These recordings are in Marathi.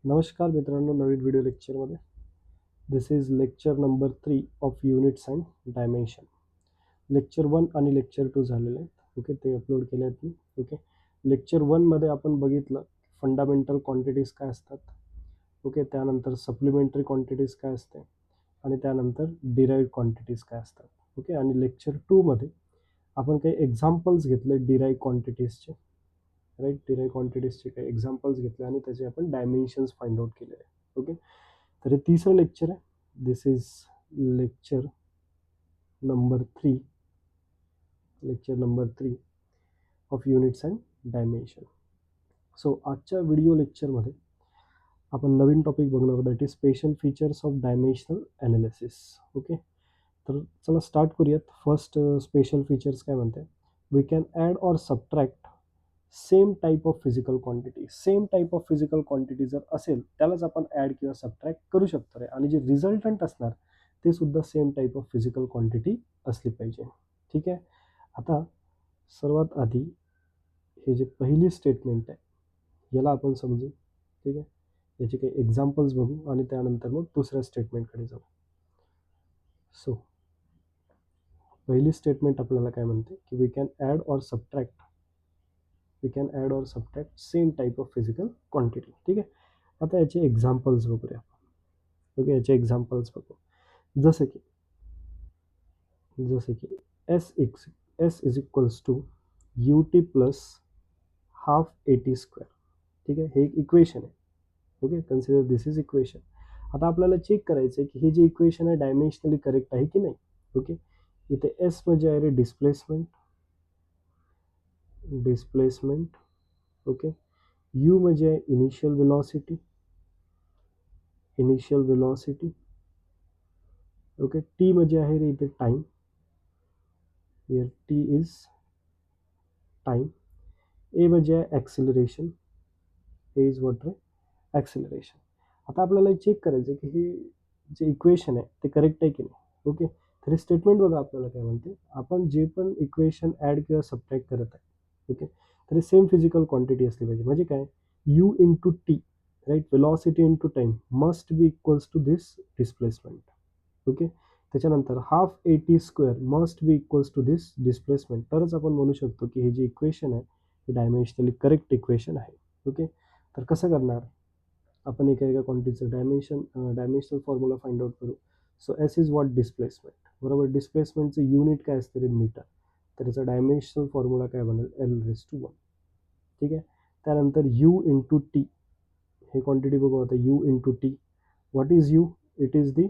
नमस्कार मित्रांनो, नवीन व्हिडिओ लेक्चरमध्ये. This is lecture number 3 of units and dimension. Lecture 1 आणि लेक्चर 2 झालेले आहेत. ओके, ते अपलोड केले आहेत मी. ओके, लेक्चर 1मध्ये आपण बघितलं फंडामेंटल क्वांटिटीज काय असतात. ओके, त्यानंतर सप्लिमेंटरी क्वांटिटीज काय असते आणि त्यानंतर डिराईव्ड क्वांटिटीज काय असतात. ओके, आणि लेक्चर 2मध्ये आपण काही एक्झाम्पल्स घेतले डिराईव्ड क्वांटिटीजचे. राईट, डिराईव्ड क्वांटिटीजचे काही एक्झाम्पल्स घेतले आणि त्याचे आपण डायमेन्शन्स फाइंड आउट केले आहे. ओके, तर हे तिसरं लेक्चर आहे. This is lecture number 3, lecture number 3 of units and dimension. So आजच्या व्हिडिओ लेक्चरमध्ये आपण नवीन टॉपिक बघणार आहोत, that is special features of dimensional analysis. Okay, तर चला स्टार्ट करूयात. फर्स्ट स्पेशल फीचर्स काय म्हणते, we can add or subtract same type of physical quantity. Same type of physical quantity जर असेल त्यालाच आपण ॲड किंवा सबट्रॅक्ट करू शकतो रे. आणि जे रिझल्टंट असणार ते सुद्धा same type of physical quantity असली पाहिजे. ठीक आहे, आता सर्वात आधी हे जे पहिली स्टेटमेंट आहे याला आपण समजू. ठीक आहे, याचे काही एक्झाम्पल्स बघू आणि त्यानंतर मग दुसऱ्या स्टेटमेंटकडे जाऊ. सो पहिली स्टेटमेंट आपल्याला काय म्हणते की we can add or subtract same type of physical quantity. ठीक आहे, आता याचे एक्झाम्पल्स बघूया. ओके, याचे एक्झाम्पल्स बघू. जसे की S is equals to U T plus half A T square. ठीक आहे, हे एक इक्वेशन आहे. Okay, consider this is equation. आता आपल्याला चेक करायचं आहे की हे जे इक्वेशन आहे डायमेन्शनली करेक्ट आहे की नाही. ओके, इथे एस म्हणजे आहे रे डिस्प्लेसमेंट. ओके, यू म्हणजे आहे इनिशियल वेलॉसिटी. ओके, टी म्हणजे आहे रे इथे time. Here T is time. A म्हणजे आहे ॲक्सिलरेशन. ए इज वॉट रे ॲक्सिलरेशन. आता आपल्याला चेक करायचं की हे जे इक्वेशन आहे ते करेक्ट आहे की नाही. ओके, तर हे स्टेटमेंट बघा आपल्याला काय म्हणते, आपण जे पण इक्वेशन ॲड किंवा सबट्रॅक्ट करत आहे. ओके, तर हे सेम फिजिकल क्वांटिटी असली पाहिजे. म्हणजे काय, u into T, right, velocity into time must be equals to this displacement. Okay, त्याच्यानंतर half A T square must be equals to this displacement. तरच आपण म्हणू शकतो की हे जे इक्वेशन आहे हे डायमेन्शनली करेक्ट इक्वेशन आहे. ओके, तर कसं करणार आपण एका एका क्वांटिटीचं डायमेन्शनल फॉर्म्युला फाइंड आउट करू. So S is what displacement. बरोबर, डिस्प्लेसमेंटचं युनिट काय असतं रे मीटर. तर याचा डायमेन्शनल फॉर्म्युला काय बनेल L⁻²1. ठीक आहे, त्यानंतर यू इंटू टी, हे क्वांटिटी बघू आता. You into T, what is you, it is the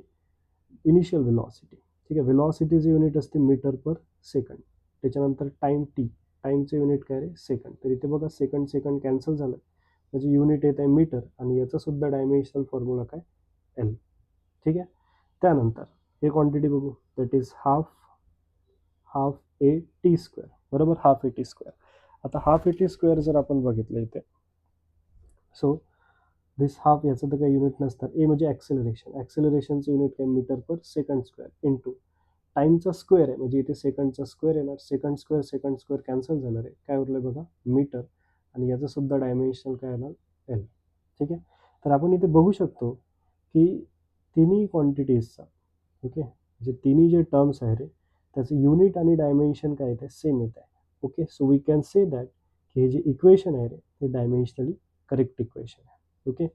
initial velocity. ठीक आहे, वेलॉसिटीचं युनिट असते मीटर पर सेकंड. त्याच्यानंतर टाइम टी, टाईमचं युनिट काय रे सेकंड. तर इथे बघा सेकंड सेकंड कॅन्सल झालं, म्हणजे युनिट येत आहे मीटर आणि याचा सुद्धा डायमेन्शनल फॉर्म्युला काय एल. ठीक आहे, त्यानंतर हे क्वांटिटी बघू, that is half A T square. बरोबर, हाफ ए टी स्क्वेअर. आता हाफ ए टी स्क्वेअर जर आपण बघितलं इथे, सो दिस हाफ, याचं तर काही युनिट नसतात. ए म्हणजे ॲक्सेलरेशनचं युनिट काय metre per second square into टाईमचा स्क्वेअर आहे, म्हणजे इथे सेकंडचा स्क्वेअर येणार. सेकंड स्क्वेअर कॅन्सल झालं रे, काय उरलं बघा मीटर, आणि याचं सुद्धा डायमेन्शनल काय येणार एल. ठीक आहे, तर आपण इथे बघू शकतो की तिन्ही क्वांटिटीजचा, ओके, जे तिन्ही जे टर्म्स आहे रे त्याचं युनिट आणि डायमेन्शन काय येते सेम येत आहे. Okay, so we can say that की हे जे इक्वेशन आहे रे ते डायमेन्शनली करेक्ट इक्वेशन आहे. ओके,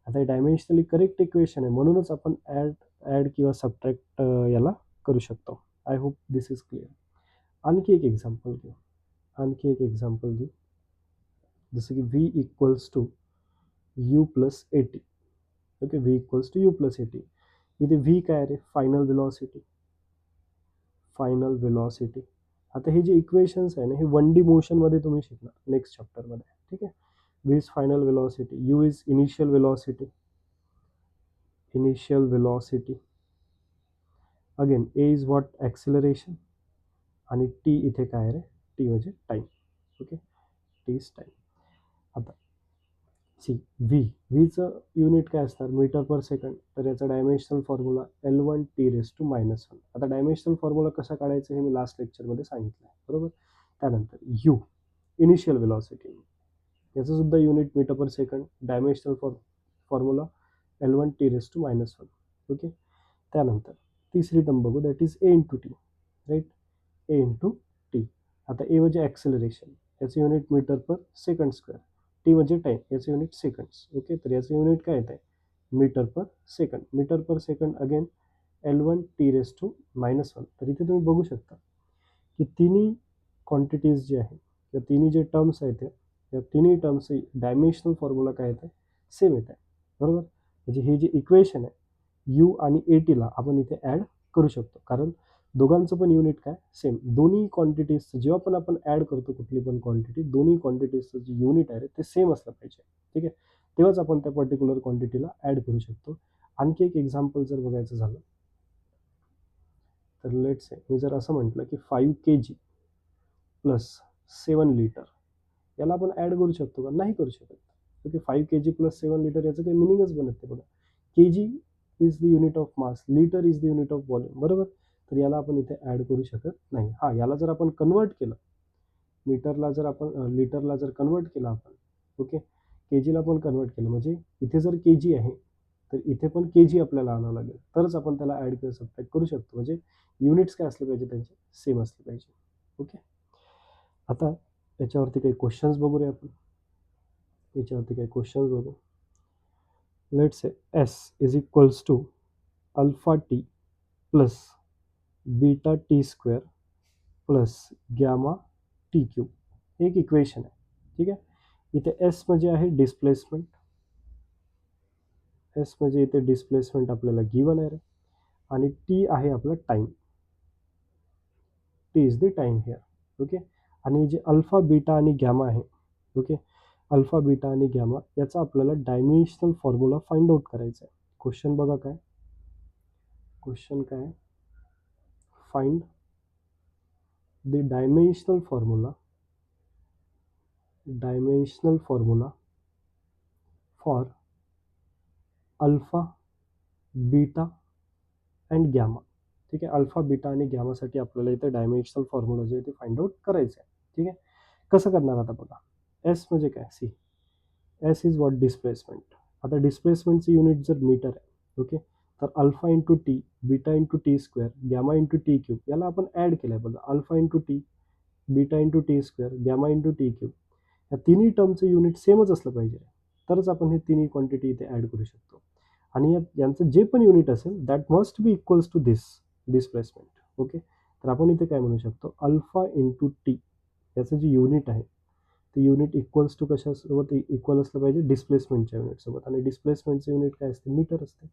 आता हे डायमेन्शनली करेक्ट इक्वेशन आहे म्हणूनच आपण ॲड किंवा सबट्रॅक्ट याला करू शकतो. I hope this is clear. आणखी एक एक्झाम्पल घेऊ. जसं की V equals to U plus A T. Okay, V equals to U plus A T. इथे व्ही काय रे फायनल वेलॉसिटी. आता हे जे इक्वेशन्स आहे ना हे 1D मोशनमध्ये तुम्ही शिकणार नेक्स्ट चॅप्टरमध्ये. ठीक आहे, V is final velocity, you is initial velocity. Again A is what acceleration आणि टी इथे काय रे, टी म्हणजे time. Okay, T is time. आता सी व्हीचं युनिट काय असणार मीटर पर सेकंड. तर याचा डायमेन्शनल फॉर्म्युला L1T⁻⁻1. आता डायमेन्शनल फॉर्म्युला कसा काढायचा हे मी लास्ट लेक्चरमध्ये सांगितलं आहे. बरोबर, त्यानंतर यू इनिशियल वेलॉसिटी, याचं सुद्धा unit metre per second. Dimensional formula L1 T⁻⁻1. Okay. त्यानंतर तिसरी टर्म बघू, that is A into T. Right, A into T. आता ए म्हणजे ॲक्सेलरेशन, याचं unit metre per second square. T म्हणजे टाईम, याचं युनिट सेकंड्स. ओके, तर याचं युनिट काय येत आहे, metre per second. Metre per second again L1 T⁻⁻1. तर इथे तुम्ही बघू शकता की तिन्ही क्वांटिटीज जे आहे किंवा तिन्ही जे टर्म्स आहेत त्या तिन्ही टर्म्स डायमेन्शनल फॉर्म्युला काय येत आहे, सेम येत आहे. बरोबर, म्हणजे हे जे इक्वेशन आहे यू आणि ए टीला आपण इथे ॲड करू शकतो, कारण दोघांचं पण युनिट काय सेम. दोन्ही क्वांटिटीजचं जेव्हा पण आपण ॲड करतो कुठली पण क्वांटिटी, दोन्ही क्वांटिटीजचं जे युनिट आहे ते सेम असलं पाहिजे. ठीक आहे, तेव्हाच आपण त्या पर्टिक्युलर क्वांटिटीला ॲड करू शकतो. आणखी एक एक्झाम्पल जर बघायचं झालं तर लेट्स से मी जर असं म्हटलं की 5 kg प्लस 7 लिटर, याला आपण ॲड करू शकतो का, नाही करू शकत. ओके, 5 kg प्लस 7 लिटर याचं काही मिनिंगच बनत नाही. बघा, kg is the unit of mass, litre is the unit of volume. बरोबर, तर याला आपण इथे ॲड करू शकत नाही. हा, याला जर आपण कन्वर्ट केलं, मीटरला जर आपण लिटरला जर कन्वर्ट केलं आपण, ओके, केजीला पण कन्वर्ट केलं, म्हणजे इथे जर केजी आहे तर इथे पण केजी आपल्याला आणावं लागेल, तरच आपण त्याला ॲड किंवा सबट्रॅक्ट करू शकतो. म्हणजे युनिट्स काय असले पाहिजे, त्यांचे सेम असले पाहिजे. ओके, आता याच्यावरती काही क्वेश्चन्स बघूया आपण. याच्यावरती काही क्वेश्चन्स बघू. Let's say S is equals to alpha T plus beta T square plus gamma T cube. एक इक्वेशन आहे. ठीक आहे, इथे एस म्हणजे आहे डिस्प्लेसमेंट. एस म्हणजे इथे डिस्प्लेसमेंट आपल्याला गिवन आहे आणि टी आहे आपला time. T is the time here. Okay, आणि जे अल्फा बीटा आणि गॅमा आहे, ओके, अल्फा बीटा आणि गॅमा याचा आपल्याला डायमेन्शनल फॉर्म्युला फाइंड आउट करायचा आहे. क्वेश्चन बघा काय क्वेश्चन काय, find the dimensional formula for alpha beta and gamma. ठीक आहे, अल्फा बीटा आणि गॅमासाठी आपल्याला इथे डायमेन्शनल फॉर्म्युला जे आहे ते फाइंड आउट करायचं आहे. ठीक आहे, कसं करणार आता बघा. एस म्हणजे काय, see S is what displacement. आता डिस्प्लेसमेंटचं युनिट जर मीटर आहे, ओके, तर alpha into T, beta into T square, gamma into T cube, याला आपण ॲड केलं आहे. बघा, alpha into T, beta into T square, gamma into T cube, या तिन्ही टर्मचं युनिट सेमच असलं पाहिजे, तरच आपण हे तिन्ही क्वांटिटी इथे ॲड करू शकतो. आणि यांचं जे पण युनिट असेल that must be equals to this displacement. Okay, तर आपण इथे काय म्हणू शकतो, अल्फा इंटू टी याचं जे युनिट आहे ते युनिट इक्वल्स टू कशासोबत इक्वल असलं पाहिजे, डिस्प्लेसमेंटच्या युनिटसोबत. आणि डिस्प्लेसमेंटचं युनिट काय असते, मीटर असते.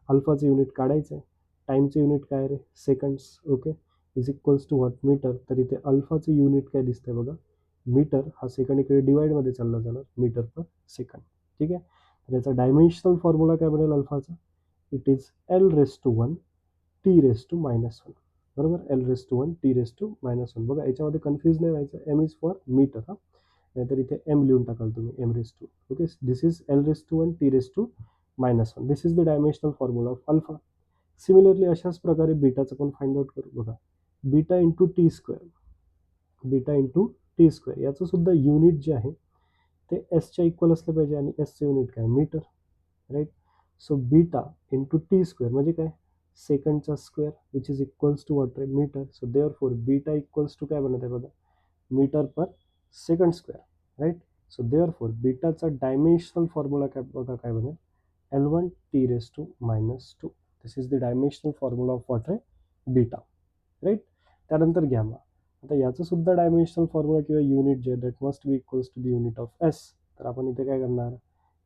अल्फाचं युनिट काढायचं आहे, टाईमचं युनिट काय रे, seconds. Okay, is equals to what, metre. तर इथे अल्फाचं युनिट काय दिसतंय बघा, मीटर. हा सेकंड इकडे डिवाइडमध्ये चालला जाणार, मीटर पर सेकंड. ठीक आहे, तर याचा डायमेन्शनल फॉर्म्युला काय बनेल अल्फाचा, इट इज L⁻⁻1 T⁻⁻1. बरोबर, L⁻⁻1 T⁻⁻1. बघा, याच्यामध्ये कन्फ्यूज नाही व्हायचं, एम इज फॉर मीटर. हा, नाहीतर इथे एम लिहून टाकाल तुम्ही, M⁻². Okay, this is L⁻⁻1 T⁻⁻1. This is the dimensional formula of alpha. Similarly अशाच प्रकारे बीटाचं पण फाइंड आउट करू. बघा, beta into T square, beta into T square याचं सुद्धा युनिट जे आहे ते एसच्या इक्वल असलं पाहिजे, आणि एसचं युनिट काय, metre. Right, so beta into T square म्हणजे काय, सेकंडचा square, which is equals to what रे, metre. So therefore beta equals to काय बनत आहे बघा, metre per second square. Right, so therefore बीटाचा डायमेन्शनल फॉर्म्युला काय बघा, काय बनेल, L1 T⁻². This is the dimensional formula of what रे, बीटा. राईट, त्यानंतर गॅमा. आता याचं सुद्धा डायमेन्शनल फॉर्म्युला किंवा युनिट जे that must be equals to the unit of S. तर आपण इथे काय करणार,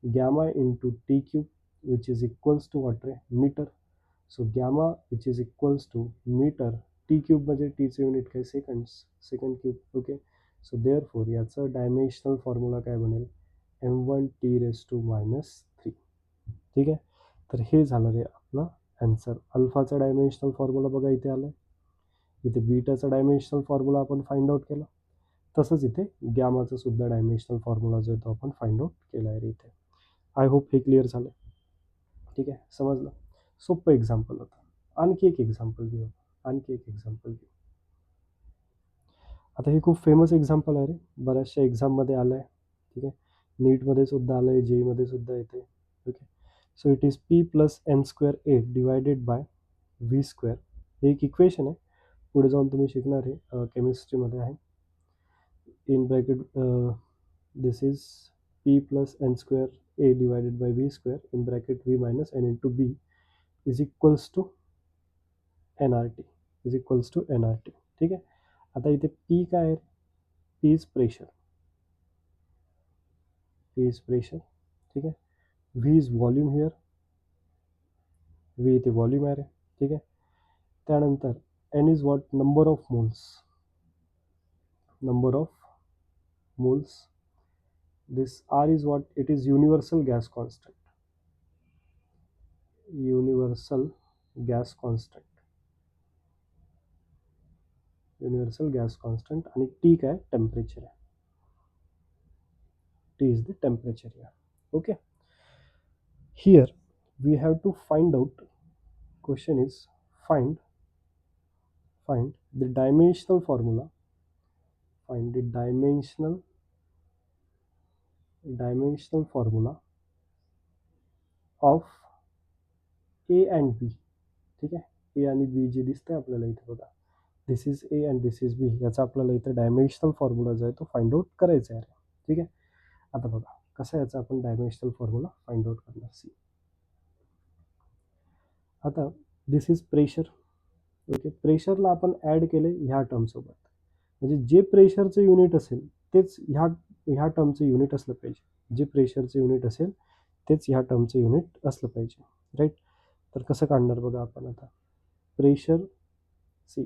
gamma into T cube which is equals to what रे, metre. So gamma which is equals to metre, T cube म्हणजे टीचं युनिट काय, seconds, second cube. Okay, so therefore याचं डायमेन्शनल फॉर्म्युला काय बनेल, M1 T⁻⁻3. ठीक आहे, तर हे झालं रे आपलं आन्सर. अल्फाचा डायमेन्शनल फॉर्म्युला बघा इथे आलं, इथे बीटाचा डायमेन्शनल फॉर्म्युला आपण फाइंड आउट केला, तसंच इथे गॅमाचा सुद्धा डायमेन्शनल फॉर्म्युला जो आहे तो आपण फाइंड आउट केला आहे इथे. आय होप हे क्लिअर झालं. ठीक आहे, समजलं. सोपं एक्झाम्पल होतं. आणखी एक एक्झाम्पल घेऊ. आता हे खूप फेमस एक्झाम्पल आहे रे, बऱ्याचशा एक्झाममध्ये आलं आहे. ठीक आहे, नीटमध्ये सुद्धा आलं आहे, जेईमध्ये सुद्धा येते. Okay, so it is P plus N square A divided by V square. हे एक इक्वेशन आहे, पुढे जाऊन तुम्ही शिकणार आहे, केमिस्ट्रीमध्ये आहे. In bracket this is p plus n square a divided by v square in bracket v minus n into b is equals to nrt is equals to nrt. ठीक आहे. आता इथे p काय आहे? p is pressure, p is pressure. ठीक आहे. v is volume here, v इथे व्हॉल्यूम आहे. ठीक आहे. त्यानंतर n is what? Number of moles, number of moles. this r is what? It is universal gas constant, universal gas constant, universal gas constant. आणि T काय? टेम्परेचर आहे. T is the temperature here. Okay. Here we have to find out. Question is find the dimensional formula. Find the dimensional formula of A and B. ठीक आहे. A आणि B जे दिसतंय आपल्याला इथे बघा, this is A and this is B. याचा आपल्याला इथे डायमेन्शनल फॉर्म्युला जो आहे तो फाइंड आउट करायचा आहे. ठीक आहे. आता बघा कसं याचा आपण डायमेन्शनल फॉर्म्युला फाइंड आउट करणार. सी, आता दिस इज प्रेशर. ओके. प्रेशरला आपण ॲड केले ह्या टर्मसोबत, म्हणजे जे प्रेशरचं युनिट असेल तेच ह्या टर्मचं युनिट असलं पाहिजे. जे प्रेशरचं युनिट असेल तेच ह्या टर्मचं युनिट असलं पाहिजे. राईट. तर कसं काढणार बघा आपण आता. प्रेशर, सी,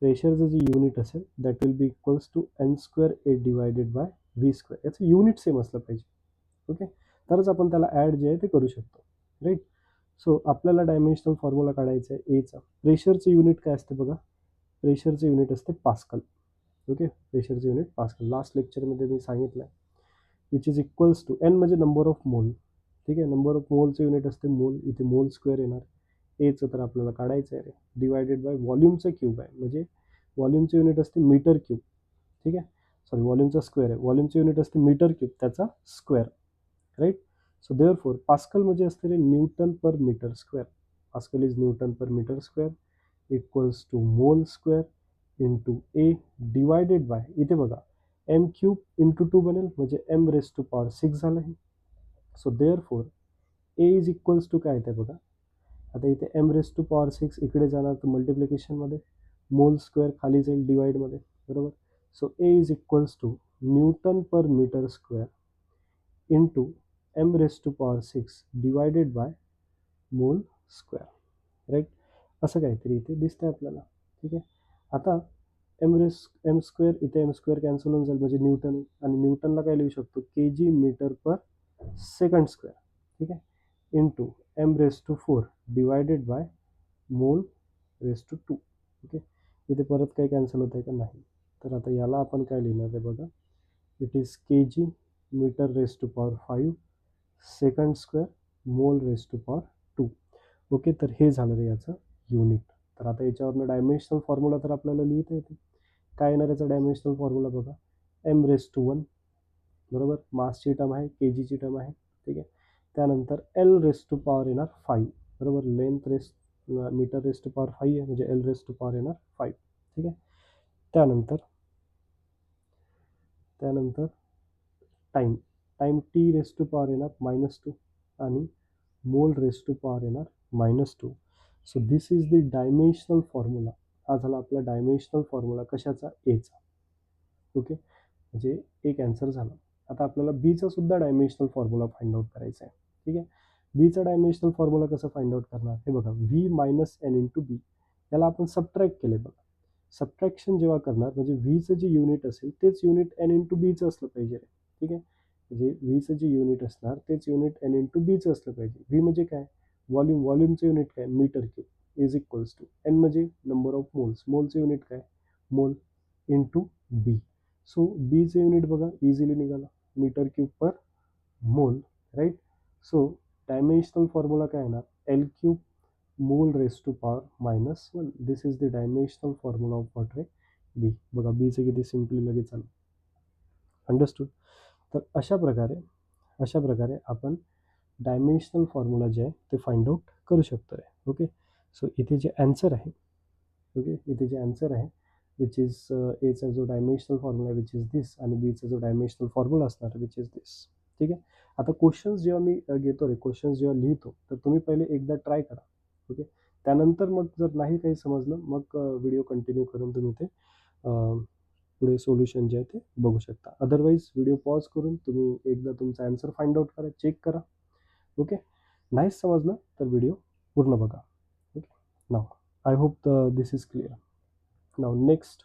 प्रेशरचं जे युनिट असेल that will be equals to N square A divided by V square. याचं युनिट सेम असलं पाहिजे. ओके. तरच आपण त्याला ॲड जे आहे ते करू शकतो. राईट. सो आपल्याला डायमेन्शनल फॉर्म्युला काढायचा आहे एचा. प्रेशरचं युनिट काय असते बघा, प्रेशरचं युनिट असते पास्कल. ओके. प्रेशरचं युनिट पास्कल. लास्ट लेक्चरमध्ये मी सांगितलं आहे. Which is equals to N म्हणजे नंबर ऑफ मोल. ठीक आहे. नंबर ऑफ मोलचं युनिट असते मोल, इथे मोल स्क्वेअर येणार. एचं तर आपल्याला काढायचं आहे रे, डिवायडेड बाय व्हॉल्यूमचं क्यूब आहे, म्हणजे व्हॉल्यूमचं युनिट असते मीटर क्यूब. ठीक आहे. सॉरी, व्हॉल्यूमचा स्क्वेअर आहे. व्हॉल्यूमचं युनिट असते मीटर क्यूब, त्याचा square. Right. So therefore pascal म्हणजे असते रे newton per metre square. Pascal is newton per metre square equals to mole square into A divided by, इथे बघा एम क्यूब इंटू 2 बनेल, म्हणजे एम रेस टू पॉवर 6 झालं आहे. So therefore A is equals to काय येते बघा, आता इथे एम रेस टू पॉवर 6 इकडे जाणार तर मल्टिप्लिकेशनमध्ये, मोल स्क्वेअर खाली जाईल डिवाइडमध्ये. बरोबर. So A is equals to newton per metre square into M raise to power 6 divided by mole square. Right. असं काहीतरी इथे दिसतंय आपल्याला. ठीक आहे. आता एम स्क्वेअर, इथे एम स्क्वेअर कॅन्सल होऊन जाईल, म्हणजे न्यूटन, आणि न्यूटनला काय लिहू शकतो, के जी मीटर पर सेकंड स्क्वेअर. ठीक आहे. Into M raise to 4 divided by mole raise to 2. Okay. इथे परत काही कॅन्सल होत आहे का? नाही. तर आता याला आपण काय लिहिणार आहे बघा, it is K G metre raise to power 5 second square mole raise to power 2. Okay. तर हे झालं रे याचं युनिट. तर आता याच्यावरनं डायमेन्शनल फॉर्म्युला तर आपल्याला लिहिता येते. काय येणार याचा डायमेन्शनल फॉर्म्युला बघा, एम रेस टू 1, बरोबर, मासची टर्म आहे, के जीची टर्म आहे. ठीक आहे. त्यानंतर एल रेस टू पॉवर येणार 5, बरोबर, length raise metre raise to power 5 आहे, म्हणजे एल रेस टू पॉवर येणार 5. ठीक आहे. त्यानंतर time T raise to power येणार -2 आणि मोल रेस टू पॉवर येणार -2. So this is the dimensional formula. हा झाला आपला डायमेन्शनल फॉर्म्युला कशाचा? एचा. ओके. म्हणजे एक आन्सर झाला. आता आपल्याला बीचा सुद्धा डायमेन्शनल फॉर्म्युला फाइंड आउट करायचा आहे. ठीक आहे. बीचा डायमेन्शनल फॉर्म्युला कसं फाइंड आउट करणार हे बघा, व्ही मायनस एन इंटू बी. याला आपण सबट्रॅक्ट केले बघा. सबट्रॅक्शन जेव्हा करणार म्हणजे व्हीचं जे युनिट असेल तेच युनिट एन इंटू बीचं असलं पाहिजे. ठीक आहे. म्हणजे व्हीचं जे युनिट असणार तेच युनिट एन इंटू बीचं असलं पाहिजे. व्ही म्हणजे काय? व्हॉल्यूम. व्हॉल्यूमचं युनिट काय? Metre cube is equals to N म्हणजे नंबर ऑफ मोल्स. मोलचं युनिट काय? Mole into B. सो बीचं युनिट बघा इझिली निघाला, metre cube per mole. Right. So dimensional formula काय येणार? L cube mole raise to power -1. This is the dimensional formula of what रे? बी. बघा बीचं किती सिम्पली लगेच आलं. अंडरस्टूड. तर अशा प्रकारे आपण डायमेन्शनल फॉर्म्युला जे आहे ते फाइंड आउट करू शकतो आहे. ओके, सो इथे जे आन्सर आहे, ओके, इथे जे आन्सर आहे विच इज एचा जो डायमेन्शनल फॉर्म्युला विच इज दिस आणि बीचा जो डायमेन्शनल फॉर्म्युला असणार विच इज दिस. ठीक आहे. आता क्वेश्चन्स जेव्हा मी घेतो रे, क्वेश्चन्स जेव्हा लिहितो तर तुम्ही पहिले एकदा ट्राय करा. ओके, त्यानंतर मग जर नाही काही समजलं मग व्हिडिओ कंटिन्यू करून तुम्ही ते पुढे सोल्युशन जे आहे ते बघू शकता. अदरवाईज व्हिडिओ पॉज करून तुम्ही एकदा तुमचा आन्सर फाइंड आउट करा, चेक करा. ओके, नाहीच समजलं तर व्हिडिओ पूर्ण बघा. Okay, now I hope this is clear. Now next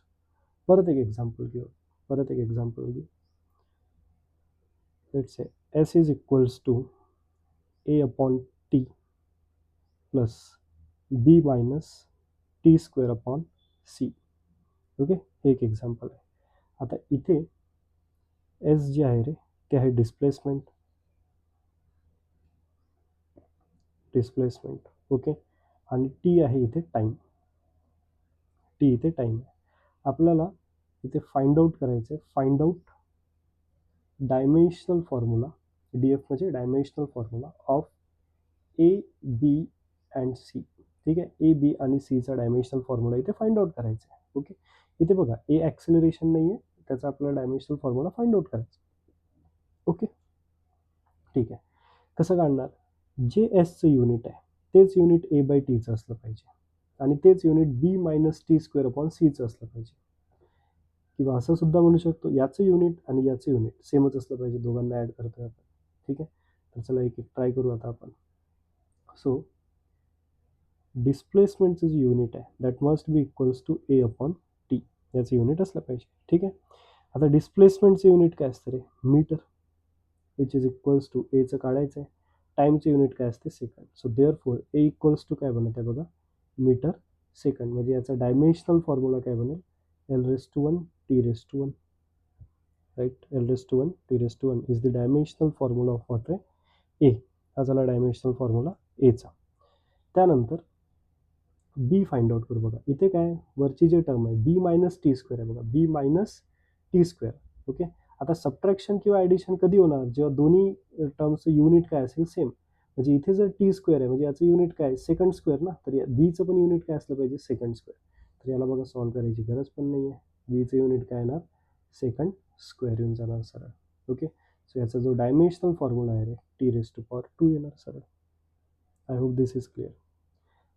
परत एक एक्झाम्पल घेऊ. Let's say S is equals to A upon T plus B minus T square upon C. Okay, हे एक एक्झाम्पल आहे. आता इथे एस जे आहे रे ते आहे डिस्प्लेसमेंट. ओके, आणि टी आहे इथे टाईम. आहे. आपल्याला इथे फाइंड आउट करायचं आहे. Find out dimensional formula, D F म्हणजे dimensional formula of A B and C. ठीक आहे, ए बी आणि सीचा डायमेन्शनल फॉर्म्युला इथे फाइंड आउट करायचा आहे. ओके, इथे बघा ए ॲक्सिलरेशन नाही आहे, त्याचा आपल्याला डायमेन्शनल फॉर्म्युला फाइंड आउट करायचा. ओके, ठीक आहे. कसं काढणार? जे एसचं युनिट आहे तेच युनिट ए बाय टीचं असलं पाहिजे आणि तेच युनिट बी मायनस टी स्क्वेअर अपॉन सीचं असलं पाहिजे. किंवा असं सुद्धा म्हणू शकतो याचं युनिट आणि याचं युनिट सेमच असलं पाहिजे, दोघांना ॲड करतोय आपण. ठीक आहे, तर चला एक एक ट्राय करू आता आपण. सो डिस्प्लेसमेंटचं जे युनिट आहे that must be equals to A upon T, याचं युनिट असलं पाहिजे. ठीक आहे, आता डिस्प्लेसमेंटचं युनिट काय असतं रे? Metre, which is equals to एचं काढायचं आहे. टाईमचं युनिट काय असते? Second. So therefore A equals to काय बनत आहे बघा? Metre second. म्हणजे याचा डायमेन्शनल फॉर्म्युला काय बनेल? L raise to one T raise to one. Right, L raise to one T raise to one is the dimensional formula of what रे? ए. हा झाला डायमेन्शनल फॉर्म्युला एचा. त्यानंतर बी फाइंड आउट करू. बघा इथे काय वरची जे टर्म आहे बी मायनस टी स्क्वेअर आहे बघा, बी मायनस टी स्क्वेअर. ओके, आता सबट्रॅक्शन किंवा ॲडिशन कधी होणार? जेव्हा दोन्ही टर्मचं युनिट काय असेल? सेम. म्हणजे इथे जर टी स्क्वेअर आहे म्हणजे याचं युनिट काय? सेकंड स्क्वेअर ना, तर बीचं पण युनिट काय असलं पाहिजे? Second square. तर याला बघा सॉल्व्ह करायची गरज पण नाही आहे. बीचं युनिट काय येणार? सेकंड स्क्वेअर येऊन जाणार सरळ. ओके, सो याचा जो डायमेन्शनल फॉर्म्युला आहे रे टी रेस टू पॉवर 2 येणार सरळ. I hope this is clear.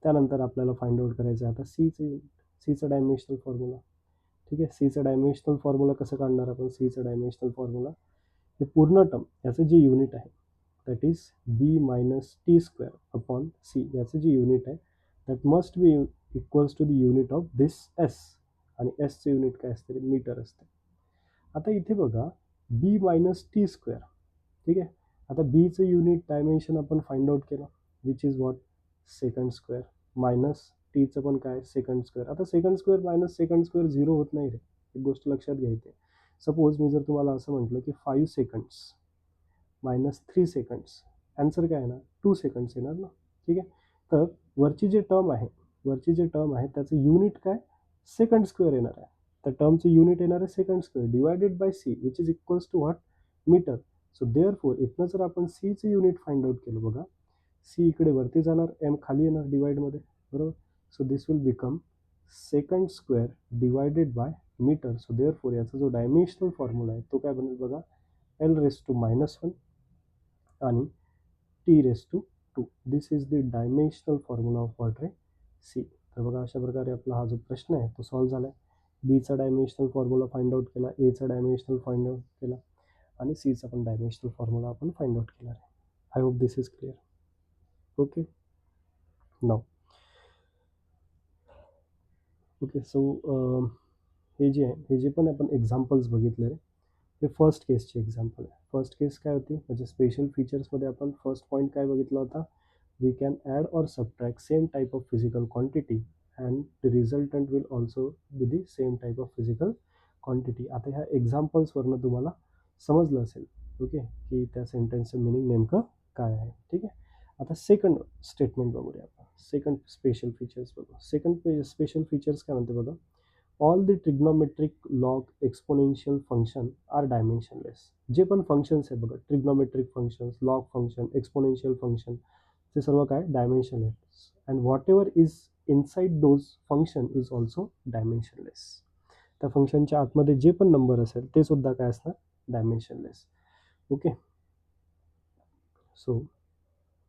त्यानंतर आपल्याला फाइंड आउट करायचं आहे आता सीचं युनिट, सीचं डायमेन्शनल फॉर्म्युला. ठीक आहे, सीचं डायमेन्शनल फॉर्म्युला कसं काढणार आपण? सीचं डायमेन्शनल फॉर्म्युला हे पूर्ण टर्म याचं जे युनिट आहे that is B minus T square upon C, याचं जे युनिट आहे that must be equals to the unit of this S. आणि एसचं युनिट काय असते? मीटर असते. आता इथे बघा बी मायनस टी स्क्वेअर. ठीक आहे, आता बीचं युनिट डायमेन्शन आपण फाइंड आउट केलं which is what? Second square. Minus टीचं पण काय? Second square. आता second square minus second square zero होत नाही रे, एक गोष्ट लक्षात घ्यायची. सपोज मी जर तुम्हाला असं म्हटलं की 5 सेकंड्स मायनस 3 सेकंड्स, आन्सर काय येणार? 2 सेकंड्स येणार ना. ठीक आहे, तर वरची जे टर्म आहे त्याचं युनिट काय? सेकंड स्क्वेअर येणार आहे. तर टर्मचं युनिट येणार आहे second square divided by C which is equals to what? Metre. So therefore इथनं जर आपण सीचं युनिट फाइंड आउट केलं बघा, सी इकडे वरती जाणार, एम खाली येणार डिवाइडमध्ये, बरोबर. So this will become second square divided by metre. So therefore याचा जो डायमेन्शनल फॉर्म्युला आहे तो काय बनेल बघा? L raise to minus one आणि T raise to two. This is the dimensional formula of what रे? सी. तर बघा अशा प्रकारे आपला हा जो प्रश्न आहे तो सॉल्व्ह झाला आहे. बीचा डायमेन्शनल फॉर्म्युला फाइंड आउट केला, एचा डायमेन्शनल फाइंड आउट केला आणि सीचा पण डायमेन्शनल फॉर्म्युला आपण फाइंड आउट केला आहे. I hope this is clear. Okay, now okay. So हे जे पण आपण एक्झाम्पल्स बघितले हे फर्स्ट केसचे एक्झाम्पल आहे. फर्स्ट केस काय होती? म्हणजे स्पेशल फीचर्समध्ये आपण फर्स्ट पॉईंट काय बघितला होता? We can add or subtract same type of physical quantity and the resultant will also be the same type of physical quantity. आता ह्या एक्झाम्पल्सवरनं तुम्हाला समजलं असेल ओके की त्या सेंटेन्सचं मिनिंग नेमकं काय आहे. ठीक आहे, आता सेकंड स्टेटमेंट बघूया आपण. सेकंड स्पेशल फीचर्स बघू. सेकंड स्पेशल फीचर्स काय म्हणते बघा? All the trigonometric log exponential function are dimensionless. जे पण फंक्शन्स आहे बघा, trigonometric functions, log function, exponential function, ते सर्व काय dimensionless. And whatever is inside those function is also dimensionless. त्या फंक्शनच्या आतमध्ये जे पण नंबर असेल ते सुद्धा काय असणार, डायमेन्शनलेस. ओके. सो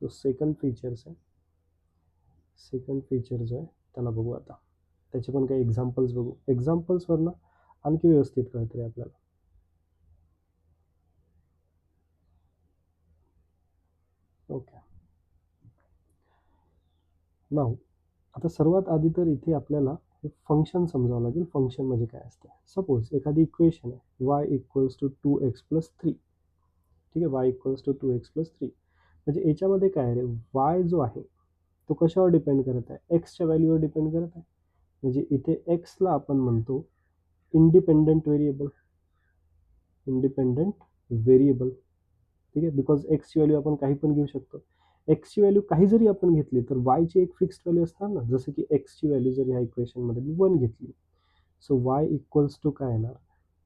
जो सेकंड फीचर्स आहे, सेकंड फीचर जो आहे त्याला बघू आता. त्याचे पण काही एक्झाम्पल्स बघू. एक्झाम्पल्सवरनं आणखी व्यवस्थित कळते आपल्याला. ओके. नाव आता सर्वात आधी तर इथे आपल्याला फंक्शन समजावं लागेल. फंक्शन म्हणजे काय असते. सपोज एखादी इक्वेशन आहे, वाय इक्वल्स टू 2x+3. ठीक आहे, वाय इक्वल्स टू 2x+3. म्हणजे याच्यामध्ये काय रे, वाय जो आहे तो कशावर डिपेंड करत आहे, एक्सच्या व्हॅल्यूवर डिपेंड करत आहे. म्हणजे इथे एक्सला आपण म्हणतो इंडिपेंडंट व्हेरिएबल, इंडिपेंडंट व्हेरिएबल. ठीक आहे, बिकॉज एक्सची व्हॅल्यू आपण काही पण घेऊ शकतो. एक्सची व्हॅल्यू काही जरी आपण घेतली तर वायची एक फिक्स्ड व्हॅल्यू असणार ना. जसं की एक्सची व्हॅल्यू जर ह्या इक्वेशनमध्ये मी 1 घेतली, सो वाय इक्वल्स टू काय येणार,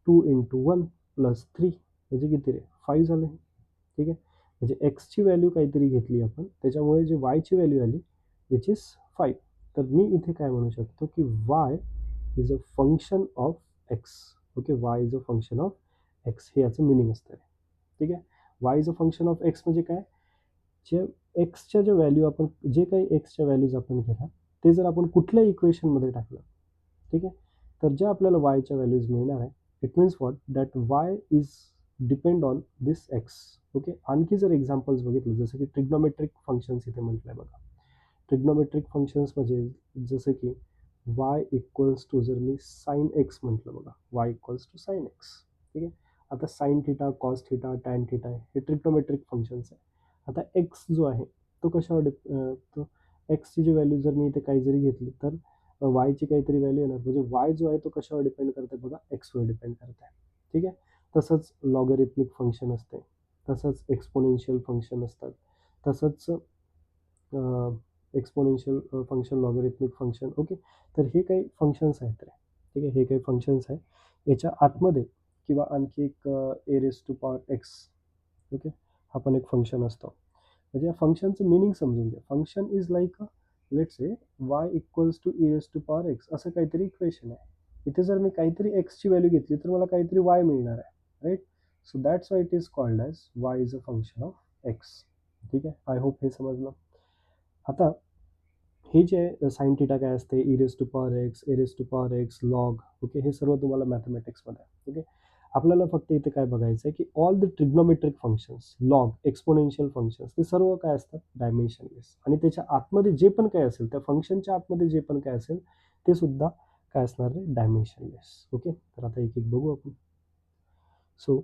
2 × 1 + 3 म्हणजे किती रे, 5 झाले. ठीक आहे, म्हणजे एक्सची व्हॅल्यू काहीतरी घेतली आपण, त्याच्यामुळे जे वायची व्हॅल्यू आली विच इज 5. तर मी इथे काय म्हणू शकतो की Y is a function of X. Okay, Y is a function of x, हे याचं मिनिंग असतं. ठीक आहे, Y is a function of x म्हणजे काय, जे एक्सच्या ज्या व्हॅल्यू आपण, जे काही एक्सच्या व्हॅल्यूज आपण घेणार ते जर आपण कुठल्या इक्वेशनमध्ये टाकलं, ठीक आहे, तर ज्या आपल्याला वायच्या व्हॅल्यूज मिळणार आहे, it means what, that Y is depend on this x. Okay. आणखी जर एक्झाम्पल्स बघितलं, जसं की ट्रिग्नोमेट्रिक फंक्शन्स इथे म्हटलं आहे बघा. ट्रिग्नोमेट्रिक फंक्शन्स म्हणजे जसं की वाय इक्वल्स टू, जर मी साइन एक्स म्हटलं बघा, y equals to sine x. ठीक आहे, आता sine theta, cos theta, tan theta हे ट्रिग्नोमेट्रिक फंक्शन्स आहे. आता एक्स जो आहे तो कशावर तो एक्सची जी व्हॅल्यू जर मी इथे काही जरी घेतली तर वायची काहीतरी व्हॅल्यू येणार. म्हणजे वाय जो आहे तो कशावर डिपेंड करते बघा, एक्सवर डिपेंड करते. ठीक आहे, तसंच लॉगरिथमिक फंक्शन असते, तसंच एक्सपोनेन्शियल फंक्शन असतात, तसंच exponential function, logarithmic function. Okay, तर हे काही फंक्शन्स आहेत रे. ठीक आहे, हे काही फंक्शन्स आहे. याच्या आतमध्ये किंवा आणखी एक A raise to power x. Okay, हा पण एक फंक्शन असतो. म्हणजे या फंक्शनचं मिनिंग समजून घ्या. Function is like let's say y equals to e raise to power x, असं काहीतरी इक्वेशन आहे. इथे जर मी काहीतरी एक्सची व्हॅल्यू घेतली तर मला काहीतरी वाय मिळणार आहे, right. So that's why it is called as y is a function of x. ठीक आहे, आय होप हे समजलं. आता हे जे साइन थिटा काय असते, e raise to power x, a raise to power x, log. Okay, हे सर्व तुम्हाला मॅथमॅटिक्समध्ये आहे. ओके, आपल्याला फक्त इथे काय बघायचं आहे की all the trigonometric functions, log, exponential functions, ते सर्व काय असतात, डायमेन्शनलेस. आणि त्याच्या आतमध्ये जे पण काय असेल, त्या फंक्शनच्या आतमध्ये जे पण काय असेल ते सुद्धा काय असणार आहे, डायमेन्शनलेस. ओके, तर आता एक एक बघू आपण. सो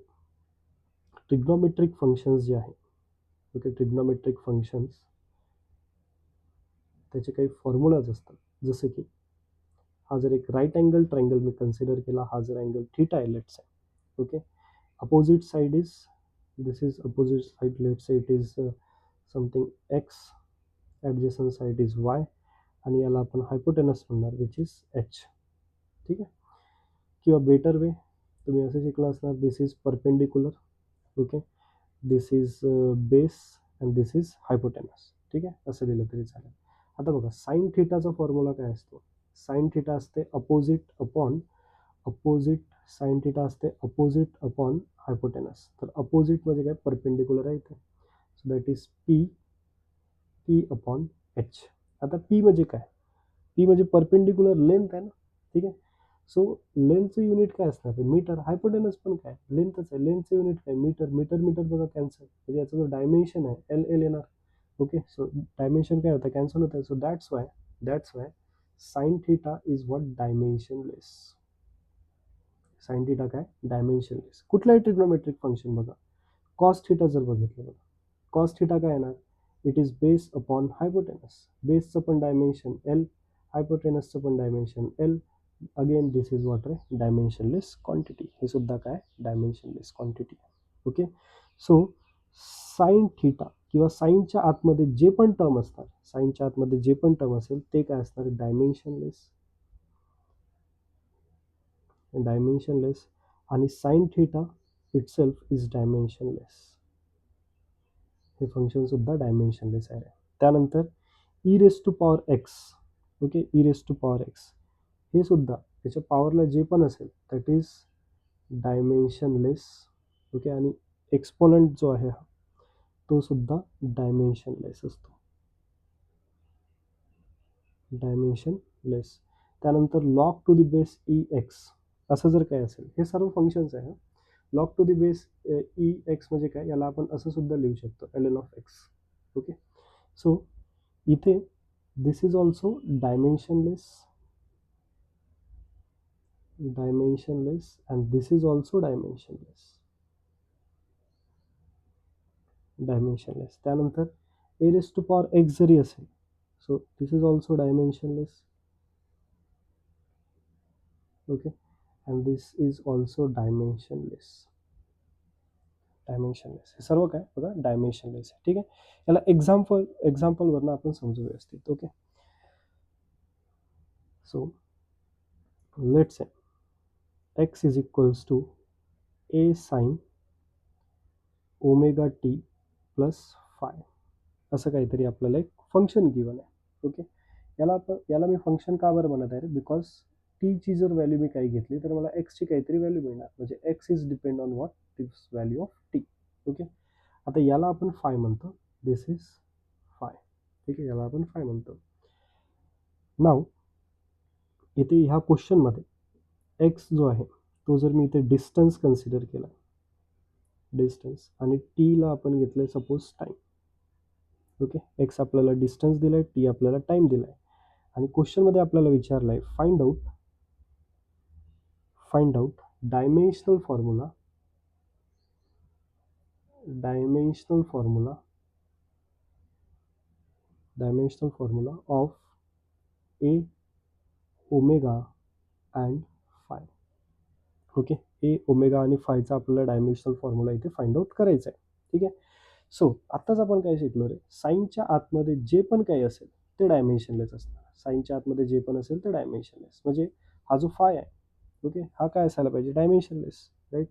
ट्रिग्नोमेट्रिक फंक्शन्स जे आहे, ओके, ट्रिग्नोमेट्रिक फंक्शन्स त्याचे काही फॉर्म्युलाज असतात. जसं की हा जर एक राईट अँगल ट्रायंगल मी कन्सिडर केला, हा जर अँगल थीटा आहे let's say. Okay, opposite side is, this is opposite side, let's say it is something X, adjacent side is Y, आणि याला आपण हायपोटेनस म्हणणार विच इज एच. ठीक आहे, किंवा बेटर वे तुम्ही असं शिकला असणार, this is perpendicular. Okay, this is base and this is hypotenuse. ठीक आहे, असं दिलं तरी चालेल. आता बघा, साइन थिटाचा फॉर्म्युला काय असतो, साइन थिटा असते opposite upon, opposite sine theta असते अपोजिट अपॉन हायपोटेनस. तर अपोजिट म्हणजे काय, परपेंडिक्युलर आहे इथे. So that is P, P upon H. आता पी म्हणजे काय, पी म्हणजे परपेंडिक्युलर लेंथ आहे ना. ठीक आहे, सो लेंथचं युनिट काय असणार, मीटर. हायपोटेनस पण काय, लेंथच आहे, लेंथचं युनिट काय, मीटर. मीटर मीटर बघा कॅन्सल, म्हणजे याचा जो डायमेन्शन आहे एल एल येणार. ओके, सो डायमेन्शन काय होतं, कॅन्सल होतं. So that's why sine theta is what, dimensionless. Sine theta काय, डायमेन्शनलेस. कुठलाही ट्रिग्नोमेट्रिक फंक्शन बघा, कॉस थिटा जर बघितलं बघा, कॉस थिटा काय येणार, it is base upon hypotenuse. बेसचं पण डायमेन्शन एल, हायपोटेनसचं पण dimension L. Again this is what आहे, डायमेन्शनलेस क्वांटिटी. हे सुद्धा काय, dimensionless quantity. Okay, so sine theta किंवा साईनच्या आतमध्ये जे पण टर्म असतात, साईनच्या आतमध्ये जे पण टर्म असेल ते काय असणार, डायमेन्शनलेस. डायमेन्शनलेस, आणि sine theta itself is dimensionless. हे फंक्शन सुद्धा डायमेन्शनलेस आहे. त्यानंतर e raise to power x, okay, e raise to power x हे सुद्धा त्याच्या पॉवरला जे पण असेल दॅट इज डायमेन्शनलेस. ओके, आणि एक्सपोनंट जो आहे तो सुद्धा डायमेन्शनलेस असतो, डायमेन्शनलेस. त्यानंतर log to the base e x असं जर काय असेल, हे सर्व फंक्शन्स आहे. Log to the base e x म्हणजे काय, याला आपण असं सुद्धा लिहू शकतो L N of X. Okay, so इथे this is also dimensionless and this is also dimensionless. त्यानंतर a raised to power x जरी असेल, so this is also dimensionless. Okay, and this is also dimensionless. हे सर्व काय बघा डायमेन्शनलेस आहे. ठीक आहे, याला एक्झाम्पल वरनं आपण समजू व्यवस्थित. Okay, so let's say x is equals to a sin omega t plus five, असं काहीतरी आपल्याला एक फंक्शन गिवन आहे. ओके, याला मी फंक्शन का बरं म्हणत आहे रे, बिकॉज टीची जर व्हॅल्यू मी काही घेतली तर मला एक्सची काहीतरी व्हॅल्यू मिळणार, म्हणजे x is depend on what this value of T. Okay, आता याला आपण फाय म्हणतो, दिस इज फाय. ठीक आहे, याला आपण फाय म्हणतो. नाव इथे ह्या क्वेश्चनमध्ये एक्स जो आहे तो जर मी इथे डिस्टन्स कन्सिडर केला, डिस्टन्स, आणि टीला आपण घेतलंय सपोज टाईम. ओके, एक्स आपल्याला डिस्टन्स दिलाय, टी आपल्याला टाइम दिलाय, आणि क्वेश्चनमध्ये आपल्याला विचारलंय find out dimensional formula of A omega and phi. Okay, A omega आणि फायचा आपल्याला डायमेन्शनल फॉर्म्युला इथे फाइंड आउट करायचा आहे. ठीक आहे, सो आत्ताच आपण काय शिकलो रे, साईनच्या आतमध्ये जे पण काही असेल ते डायमेन्शनलेस असणार. साईनच्या आतमध्ये जे पण असेल ते डायमेन्शनलेस, म्हणजे हा जो फाय आहे, ओके, हा काय असायला पाहिजे, dimensionless, right.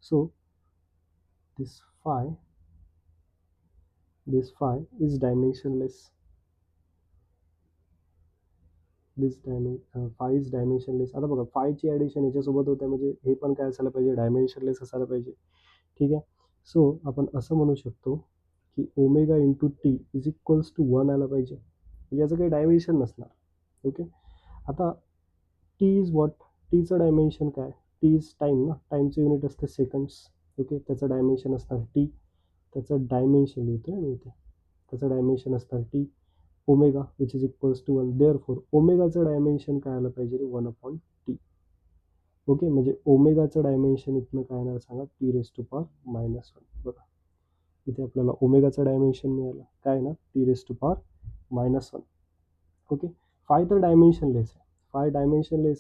So this phi is dimensionless. Phi is dimensionless. आता बघा फायची ॲडिशन याच्यासोबत होते, म्हणजे हे पण काय असायला पाहिजे, डायमेन्शनलेस असायला पाहिजे. ठीक आहे, सो आपण असं म्हणू शकतो की omega into t is equals to 1 आला पाहिजे, म्हणजे याचं काही डायमेन्शन नसणार. ओके, आता टी इज व्हॉट, टीचं डायमेन्शन काय, टी इज टाईम ना, टाईमचं युनिट असते सेकंड्स. ओके, त्याचं डायमेन्शन असणार टी, त्याचं डायमेन्शन लिहितो आहे मी इथे, त्याचं डायमेन्शन असणार T omega which is equals to 1. Therefore ओमेगाचं डायमेन्शन काय आलं पाहिजे, 1/t. ओके, म्हणजे ओमेगाचं डायमेन्शन इथनं काय येणार सांगा, टी रेस टू पॉवर -1. बघा इथे आपल्याला ओमेगाचं डायमेन्शन मिळालं, काय ना, T raise to power -1. Okay, phi तर डायमेन्शनलेस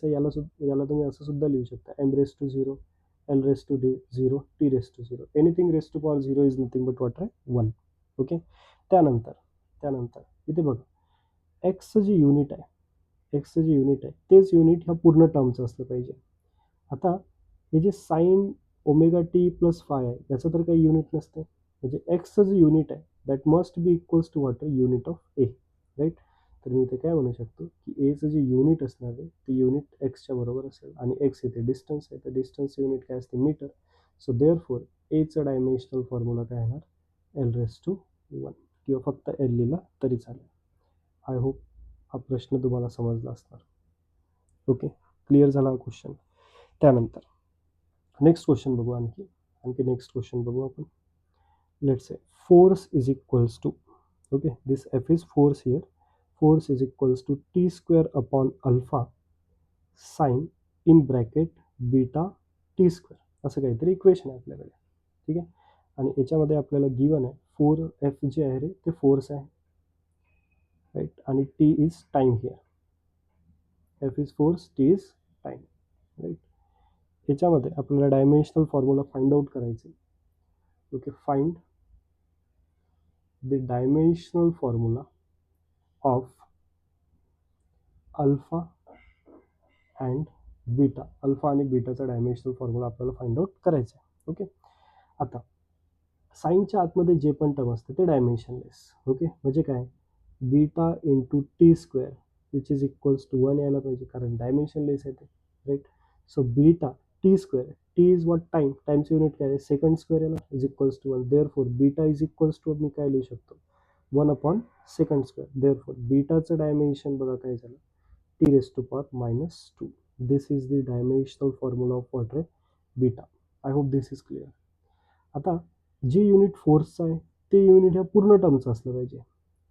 आहे, याला तुम्ही असं सुद्धा लिहू शकता, M raise to 0, L raise to 0, T raise to 0, anything raise to power 0 is nothing but what आहे 1. ओके, त्यानंतर इथे बघा एक्सचं जे युनिट आहे तेच युनिट ह्या पूर्ण टर्मचं असलं पाहिजे. आता हे जे sine omega t plus phi आहे याचं तर काही युनिट नसतं, म्हणजे एक्सचं जे युनिट आहे that must be equals to what, unit of a, right. तर मी इथे काय म्हणू शकतो की एचं जे युनिट असणार आहे ते युनिट एक्सच्या बरोबर असेल, आणि एक्स इथे डिस्टन्स आहे, तर डिस्टन्स युनिट काय असते, मीटर. सो देअरफॉर एचं डायमेन्शनल फॉर्म्युला काय येणार, एल रेस टू 1, किंवा फक्त एल लिहिला तरी चालेल. आय होप हा प्रश्न तुम्हाला समजला असणार. ओके, क्लिअर झाला हा क्वेश्चन. त्यानंतर नेक्स्ट क्वेश्चन बघू, आणखी नेक्स्ट क्वेश्चन बघू आपण. Let's say force is equals to, okay, this F is force here, force is equals to t square upon alpha sine in bracket beta T square, असं काहीतरी इक्वेशन आहे आपल्याकडे. ठीक आहे, आणि याच्यामध्ये आपल्याला गिवन आहे 4f जे आहे रे ते फोर्स आहे, राईट, आणि T is time here, F is force, t is time, right. याच्यामध्ये आपल्याला डायमेन्शनल फॉर्म्युला फाइंड आउट करायचे. Okay, find the dimensional formula of alpha and beta, alpha आणि बीटाचा डायमेन्शनल फॉर्म्युला आपल्याला फाइंड आउट करायचा आहे. ओके, आता साईनच्या आतमध्ये जे पण टर्म असते ते डायमेन्शनलेस. ओके, म्हणजे काय, beta into T square which is equals to 1 यायला पाहिजे, कारण डायमेन्शनलेस आहे ते, right. So beta T square, T is what, time, टाइमचं युनिट काय आहे, सेकंड स्क्वेअर आहे ना, is equals to 1. Therefore beta is equals to, मी काय लिहू शकतो, 1 अपॉन सेकंड स्क्वेअर. देअरफॉर बीटाचं डायमेन्शन बघा काय झालं, T raise to power -2. This is the dimensional formula of what रे, beta. I hope this is clear. आता जे युनिट फोर्सचं आहे ते युनिट ह्या पूर्ण टर्मचं असलं पाहिजे,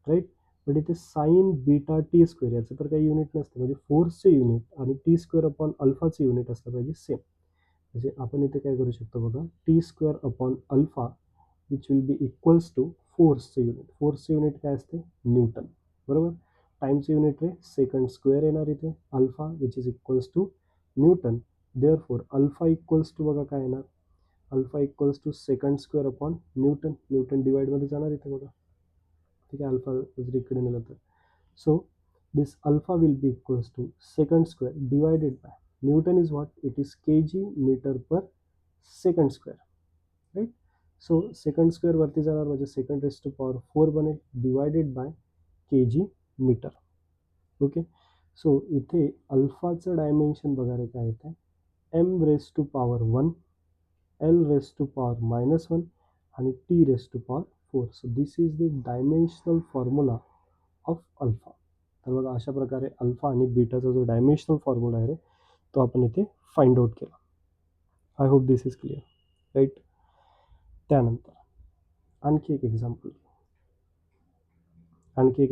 राईट. पण इथे साईन बीटा टी स्क्वेअर याचं तर काही युनिट नसतं, म्हणजे फोर्सचे युनिट आणि टी स्क्वेअर अपॉन अल्फाचे युनिट असलं पाहिजे सेम. म्हणजे आपण इथे काय करू शकतो बघा, T square upon alpha which will be equals to फोर्सचे युनिट. फोर्सचे युनिट काय असते, न्यूटन, बरोबर. टाइमचे युनिट रे सेकंड स्क्वेअर येणार इथे, alpha which is equals to newton. Therefore alpha equals to बघा काय येणार, alpha equals to second square upon newton. Newton डिवाइडमध्ये जाणार इथे बघा, ठीक आहे, अल्फा जर इकडे नेलं तर. So this alpha will be equals to second square divided by newton is what, it is K G metre per second square, right. So second square वरती जाणार म्हणजे सेकंड रेस टू पॉवर 4 बनेल, divided by k G meter. Okay, so इथे अल्फाचं डायमेन्शन बघा रे काय येतं, M raise to power 1, L raise to power -1 आणि T raise to power 4. So this is the dimensional formula of alpha. तर बघा अशा प्रकारे अल्फा आणि बीटाचा जो डायमेन्शनल फॉर्म्युला आहे रे तो आपण इथे फाइंड आउट केला. I hope this is clear, right. त्यानंतर आणखी एक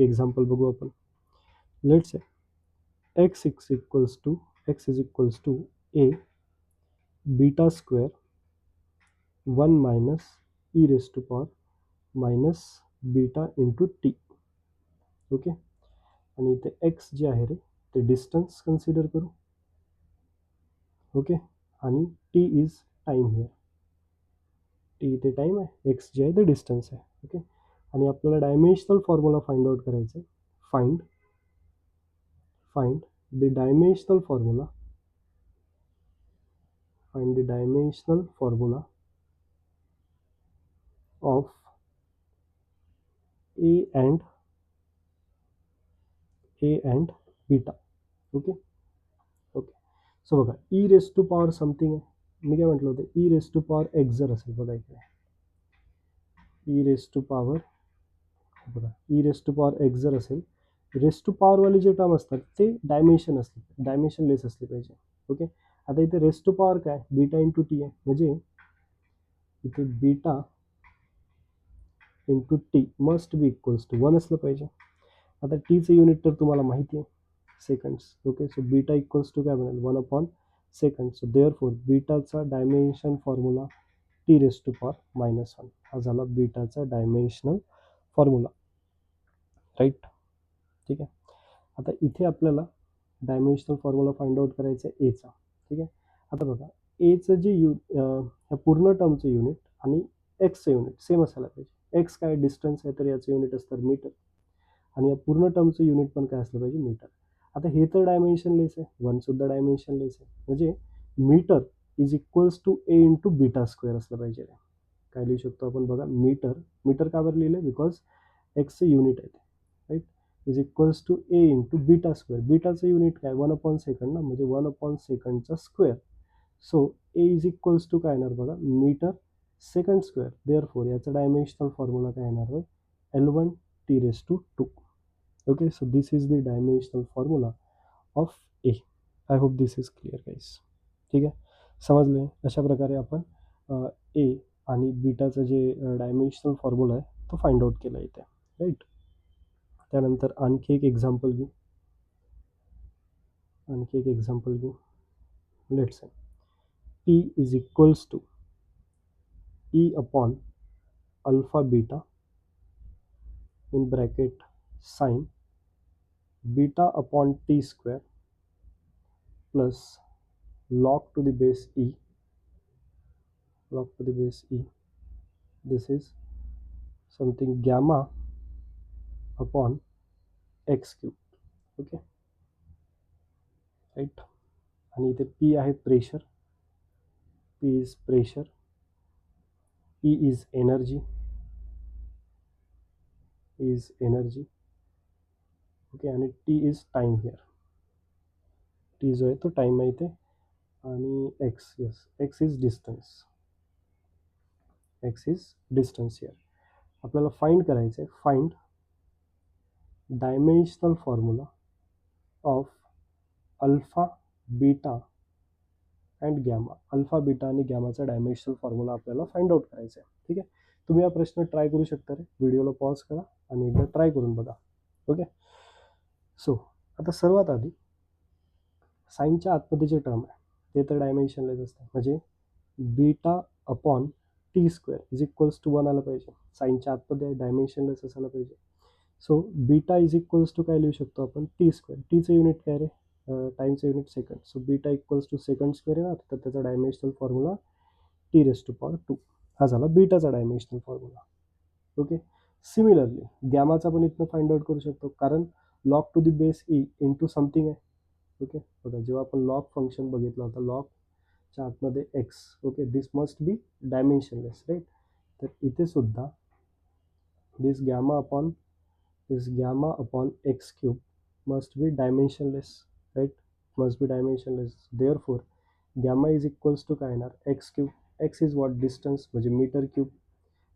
एक्झाम्पल, बघू आपण. Let's say x is equals to a beta square 1 minus e raise to power minus beta into t. Okay, आणि इथे एक्स जे आहे रे ते डिस्टन्स कन्सिडर करू. ओके, आणि T is time here, t इथे टाइम आहे, एक्स जे आहे ते डिस्टन्स आहे. ओके, आणि आपल्याला डायमेन्शनल फॉर्म्युला फाइंड आउट करायचं आहे. Find the dimensional formula, of A and beta. Okay, okay. So बघा E raise to power something आहे, मी काय म्हटलं होतं, E raise to power X जर असेल, बघा इकडे ई रेस टू पॉवर, बघा E raise to power X जर असेल, रेस टू पॉवरवाले जे टर्म असतात ते डायमेन्शनलेस असले पाहिजे. ओके, आता इथे रेस टू पॉवर काय, बीटा इंटू टी आहे, म्हणजे इथे beta into t must be equals to 1 असलं पाहिजे. आता टीचं युनिट तर तुम्हाला माहिती आहे, seconds. Okay, so beta equals to काय बनेल, 1 अपॉन सेकंड. सो देअरफॉर बीटाचा dimension formula T raise to power -1 हा झाला बीटाचा डायमेन्शनल फॉर्म्युला, राईट. ठीक आहे, आता इथे आपल्याला डायमेन्शनल फॉर्म्युला फाइंड आउट करायचा आहे एचा. ठीक आहे, आता बघा एचं जे ह्या पूर्ण टर्मचं युनिट आणि एक्सचं युनिट सेम असायला पाहिजे. एक्स काय डिस्टन्स आहे तर याचं युनिट असतं मीटर, आणि या पूर्ण टर्मचं युनिट पण काय असलं पाहिजे, मीटर. आता हे तर डायमेन्शनलेस आहे, 1 सुद्धा डायमेन्शनलेस आहे, म्हणजे meter is equals to A into beta square असलं पाहिजे. काय लिहू शकतो आपण बघा, मीटर का बरं लिहिलं, बिकॉज एक्सचं युनिट आहे, right, is equals to A into beta square. बीटाचं युनिट काय, 1 अपॉन सेकंड ना, म्हणजे 1 अपॉन सेकंडचा square. So A is equals to काय येणार बघा, मीटर सेकंड स्क्वेअर. देअरफॉर याचा डायमेन्शनल फॉर्म्युला काय येणार आहे, L1 T raise to 2. Okay, so this is the dimensional formula of A. I hope this is clear guys. ठीक आहे, समजले. अशा प्रकारे आपण ए आणि बीटाचं जे डायमेन्शनल फॉर्म्युला आहे तो फाइंड आउट केला इथे, राईट. त्यानंतर आणखी एक एक्झाम्पल घेऊ. Let's say t is equals to e upon alpha beta in bracket sin beta upon t square plus log to the base e, this is something gamma upon x cube. Okay, right. आणि इथे पी आहे pressure, P is pressure, E is energy, is energy. Okay, आणि T is time here, T जो आहे तो टाइम आहे इथे. आणि X, yes, X is distance, X is distance here. आपल्याला फाइंड करायचं आहे, find dimensional formula of alpha, beta and gamma. Alpha, beta आणि गॅमाचा डायमेन्शनल फॉर्म्युला आपल्याला फाइंड आउट करायचा आहे. ठीक आहे, तुम्ही हा प्रश्न ट्राय करू शकता रे. व्हिडिओला पॉज करा आणि एकदा ट्राय करून बघा. ओके, सो आता सर्वात आधी साईनच्या आतमध्ये जे टर्म आहे ते तर डायमेन्शनलेस असतं, म्हणजे beta upon t square is equals to 1 आलं पाहिजे. साईनच्या आतमध्ये डायमेन्शनलेस असायला पाहिजे. So beta is equals to काय लिहू शकतो आपण, टी स्क्वेअर. टीचं युनिट काय रे, टाईमचं unit second. So beta equals to second square येणार, तर त्याचा dimensional formula T raise to power 2. हा झाला बीटाचा डायमेन्शनल फॉर्म्युला. ओके, सिमिलरली गॅमाचा पण इथनं फाइंड आउट करू शकतो, कारण log to the base e into something आहे. ओके, बघा जेव्हा आपण लॉग फंक्शन बघितलं होतं, लॉगच्या आतमध्ये x, okay, this must be dimensionless, right. तर इथे सुद्धा this gamma upon x cube must be dimensionless, right, must be dimensionless. Therefore gamma is equals to काय येणार, X cube. X is what, distance, म्हणजे metre cube,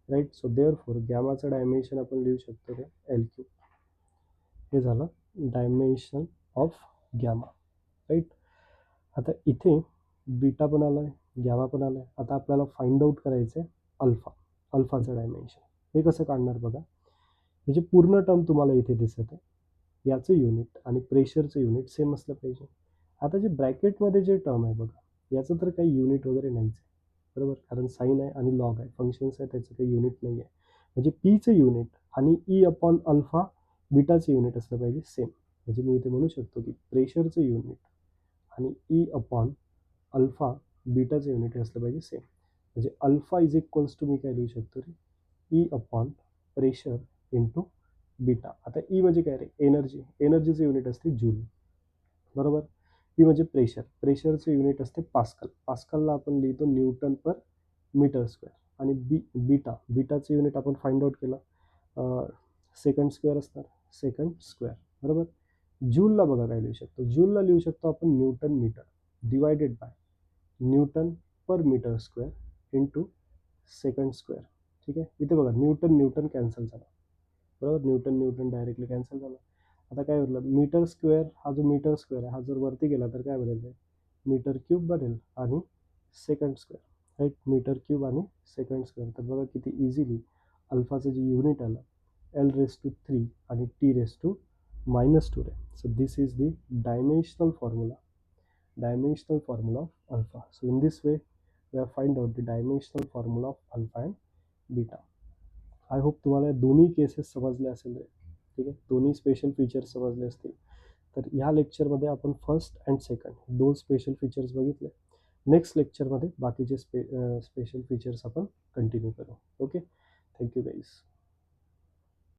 right. So therefore गॅमाचं डायमेन्शन आपण लिहू शकतो ते एल क्यूब. हे झालं डायमेन्शन ऑफ गॅमा, राईट. आता इथे बीटा पण आला आहे, गॅमा पण आला आहे. आता आपल्याला फाइंड आउट करायचं आहे अल्फा, अल्फाचं डायमेन्शन. हे कसं काढणार बघा, म्हणजे पूर्ण टर्म तुम्हाला इथे दिसत आहे, याचं युनिट आणि प्रेशरचं युनिट सेम असलं पाहिजे. आता जे ब्रॅकेटमध्ये जे टर्म आहे बघा, याचं तर काही युनिट वगैरे नाहीच आहे, बरोबर, कारण साईन आहे आणि लॉग आहे, फंक्शन्स आहे, त्याचं काही युनिट नाही आहे. म्हणजे पीचं युनिट आणि ई अपॉन अल्फा बीटाचं युनिट असलं पाहिजे सेम. म्हणजे मी इथे म्हणू शकतो की प्रेशरचं युनिट आणि ई अपॉन अल्फा बीटाचं युनिट असलं पाहिजे सेम. म्हणजे अल्फा इज इक्वल्स टू मी काय लिहू शकतो रे, E upon pressure into beta. आता ई म्हणजे काय रे, एनर्जी. एनर्जीचं युनिट असते जूल, बरोबर. ई म्हणजे प्रेशर, प्रेशरचं युनिट असते पास्कल. पास्कलला आपण लिहितो न्यूटन पर मीटर स्क्वेअर. आणि बीटाचं युनिट आपण फाइंड आउट केलं, सेकंड स्क्वेअर असणार, सेकंड स्क्वेअर, बरोबर. जूलला बघा काय लिहू शकतो, जूलला लिहू शकतो आपण newton meter divided by newton per metre square into second square. ठीक आहे, इथे बघा न्यूटन न्यूटन कॅन्सल झाला, बरोबर, न्यूटन न्यूटन डायरेक्टली कॅन्सल झालं. आता काय उरलं, मीटर स्क्वेअर. हा जो मीटर स्क्वेअर आहे हा जर वरती गेला तर काय बनेल, मीटर क्यूब बनेल आणि second square, right, meter cube आणि सेकंड स्क्वेअर. तर बघा किती इझिली अल्फाचं जे युनिट आलं L⁻³ आणि T⁻². So this is the dimensional formula of alpha. So in this way we have find out the dimensional formula of alpha and beta. I hope तुम्हाला दोन्ही केसेस समजले असेल रे. ठीक आहे, दोन्ही स्पेशल फीचर्स समजले असतील. तर ह्या लेक्चरमध्ये आपण फर्स्ट अँड सेकंड दोन स्पेशल फीचर्स बघितले. नेक्स्ट लेक्चरमध्ये बाकीचे स्पेशल फीचर्स आपण कंटिन्यू करू. Okay, thank you guys.